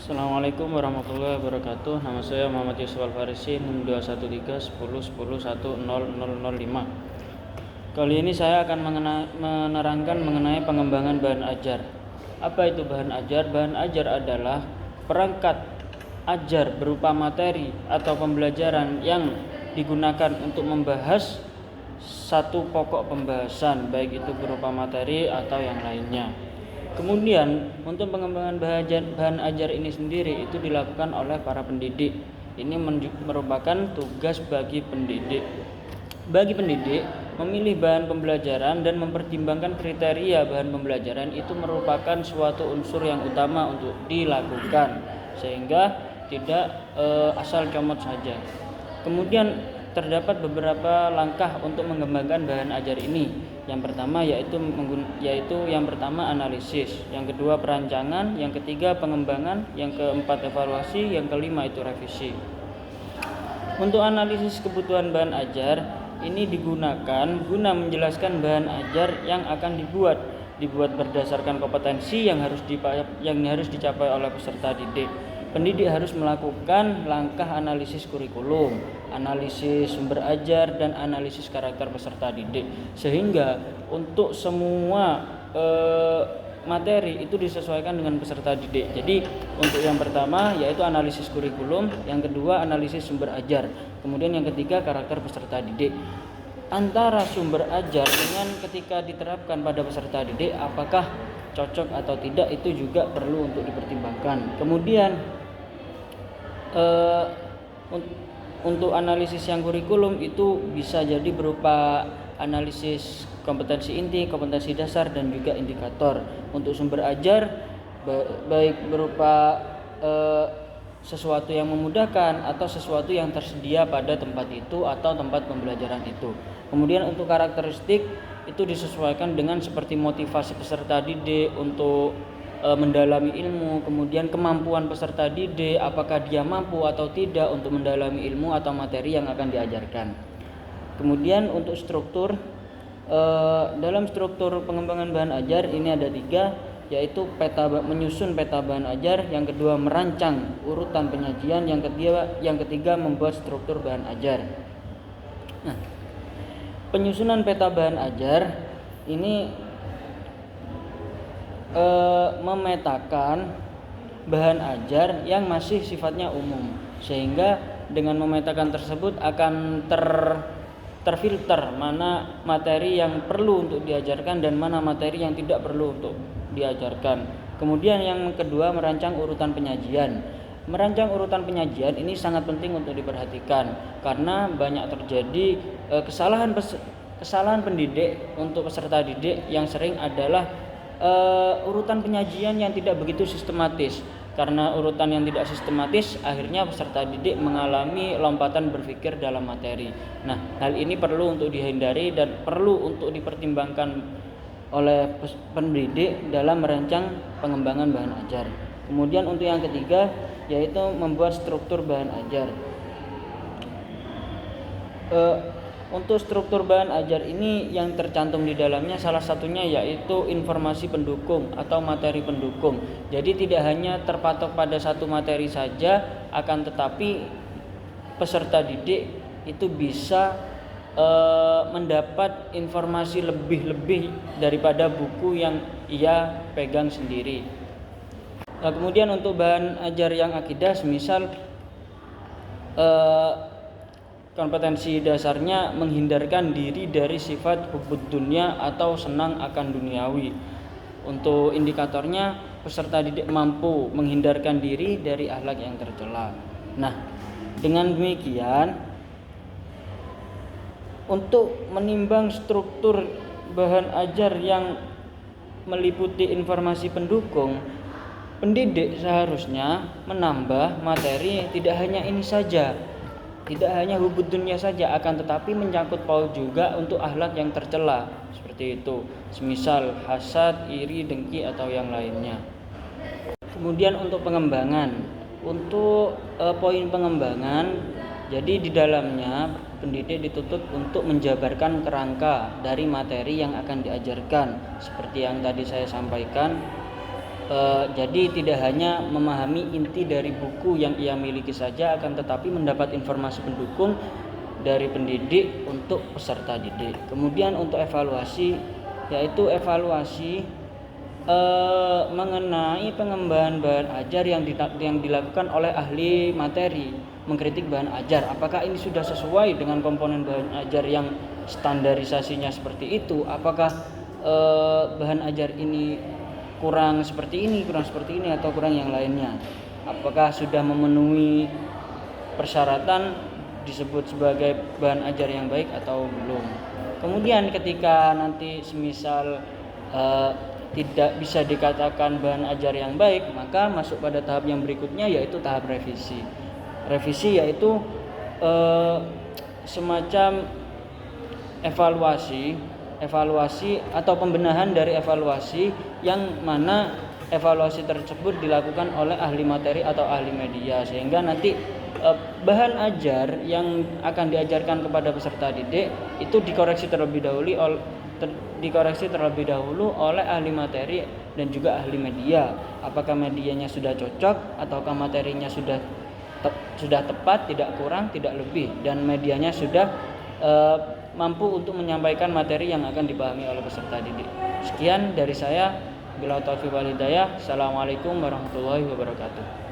Assalamualaikum warahmatullahi wabarakatuh. Nama saya Muhammad Yusuf Al-Farisi, NIM 21310100005. Kali ini saya akan menerangkan mengenai pengembangan bahan ajar. Apa itu bahan ajar? Bahan ajar adalah perangkat ajar berupa materi atau pembelajaran yang digunakan untuk membahas satu pokok pembahasan, baik itu berupa materi atau yang lainnya. Kemudian untuk pengembangan bahan ajar ini sendiri itu dilakukan oleh para pendidik. Ini merupakan tugas bagi pendidik. Bagi pendidik, memilih bahan pembelajaran dan mempertimbangkan kriteria bahan pembelajaran itu merupakan suatu unsur yang utama untuk dilakukan, sehingga tidak asal comot saja. Kemudian terdapat beberapa langkah untuk mengembangkan bahan ajar ini. Yang pertama yaitu yang pertama analisis, yang kedua perancangan, yang ketiga pengembangan, yang keempat evaluasi, yang kelima itu revisi. Untuk analisis kebutuhan bahan ajar ini digunakan guna menjelaskan bahan ajar yang akan dibuat berdasarkan kompetensi yang harus dicapai oleh peserta didik. Pendidik harus melakukan langkah analisis kurikulum, analisis sumber ajar, dan analisis karakter peserta didik, sehingga untuk semua materi itu disesuaikan dengan peserta didik. Jadi untuk yang pertama yaitu analisis kurikulum, yang kedua analisis sumber ajar, kemudian yang ketiga karakter peserta didik. Antara sumber ajar dengan ketika diterapkan pada peserta didik, apakah cocok atau tidak, itu juga perlu untuk dipertimbangkan. Kemudian untuk analisis yang kurikulum itu bisa jadi berupa analisis kompetensi inti, kompetensi dasar, dan juga indikator. Untuk sumber ajar baik berupa sesuatu yang memudahkan atau sesuatu yang tersedia pada tempat itu atau tempat pembelajaran itu. Kemudian untuk karakteristik itu disesuaikan dengan seperti motivasi peserta didik untuk mendalami ilmu, kemudian kemampuan peserta didik, apakah dia mampu atau tidak untuk mendalami ilmu atau materi yang akan diajarkan. Kemudian untuk struktur, dalam struktur pengembangan bahan ajar ini ada 3, yaitu menyusun peta bahan ajar, yang kedua merancang urutan penyajian, yang ketiga membuat struktur bahan ajar. Nah, penyusunan peta bahan ajar ini memetakan bahan ajar yang masih sifatnya umum, sehingga dengan memetakan tersebut akan terfilter mana materi yang perlu untuk diajarkan dan mana materi yang tidak perlu untuk diajarkan. Kemudian yang kedua merancang urutan penyajian. Merancang urutan penyajian ini sangat penting untuk diperhatikan karena banyak terjadi kesalahan pendidik untuk peserta didik yang sering adalah urutan penyajian yang tidak begitu sistematis. Karena urutan yang tidak sistematis, akhirnya peserta didik mengalami lompatan berpikir dalam materi. Nah, hal ini perlu untuk dihindari dan perlu untuk dipertimbangkan oleh pendidik dalam merancang pengembangan bahan ajar. Kemudian untuk yang ketiga yaitu membuat struktur bahan ajar. Untuk struktur bahan ajar ini yang tercantum di dalamnya salah satunya yaitu informasi pendukung atau materi pendukung. Jadi tidak hanya terpatok pada satu materi saja, akan tetapi peserta didik itu bisa mendapat informasi lebih daripada buku yang ia pegang sendiri. Nah, kemudian untuk bahan ajar yang akidah, semisal kompetensi dasarnya menghindarkan diri dari sifat hubbud dunya atau senang akan duniawi. Untuk indikatornya, peserta didik mampu menghindarkan diri dari akhlak yang tercela. Nah, dengan demikian untuk menimbang struktur bahan ajar yang meliputi informasi pendukung, pendidik seharusnya menambah materi tidak hanya ini saja. Tidak hanya hubbud dunya saja, akan tetapi menyangkut paut juga untuk akhlak yang tercela, seperti itu. Semisal hasad, iri, dengki, atau yang lainnya. Kemudian untuk pengembangan, untuk poin pengembangan, jadi di dalamnya pendidik dituntut untuk menjabarkan kerangka dari materi yang akan diajarkan, seperti yang tadi saya sampaikan. Jadi tidak hanya memahami inti dari buku yang ia miliki saja, akan tetapi mendapat informasi pendukung dari pendidik untuk peserta didik. Kemudian untuk evaluasi, yaitu evaluasi mengenai pengembangan bahan ajar yang dilakukan oleh ahli materi, mengkritik bahan ajar. Apakah ini sudah sesuai dengan komponen bahan ajar yang standarisasinya seperti itu? Apakah bahan ajar ini kurang seperti ini atau kurang yang lainnya? Apakah sudah memenuhi persyaratan disebut sebagai bahan ajar yang baik atau belum? Kemudian ketika nanti semisal tidak bisa dikatakan bahan ajar yang baik, maka masuk pada tahap yang berikutnya, yaitu tahap revisi. Revisi yaitu semacam evaluasi atau pembenahan dari evaluasi, yang mana evaluasi tersebut dilakukan oleh ahli materi atau ahli media, sehingga nanti bahan ajar yang akan diajarkan kepada peserta didik itu dikoreksi terlebih dahulu oleh ahli materi dan juga ahli media. Apakah medianya sudah cocok, ataukah materinya sudah tepat, tidak kurang, tidak lebih, dan medianya sudah mampu untuk menyampaikan materi yang akan dipahami oleh peserta didik. Sekian dari saya. Bila taufiq wal hidayah. Assalamualaikum warahmatullahi wabarakatuh.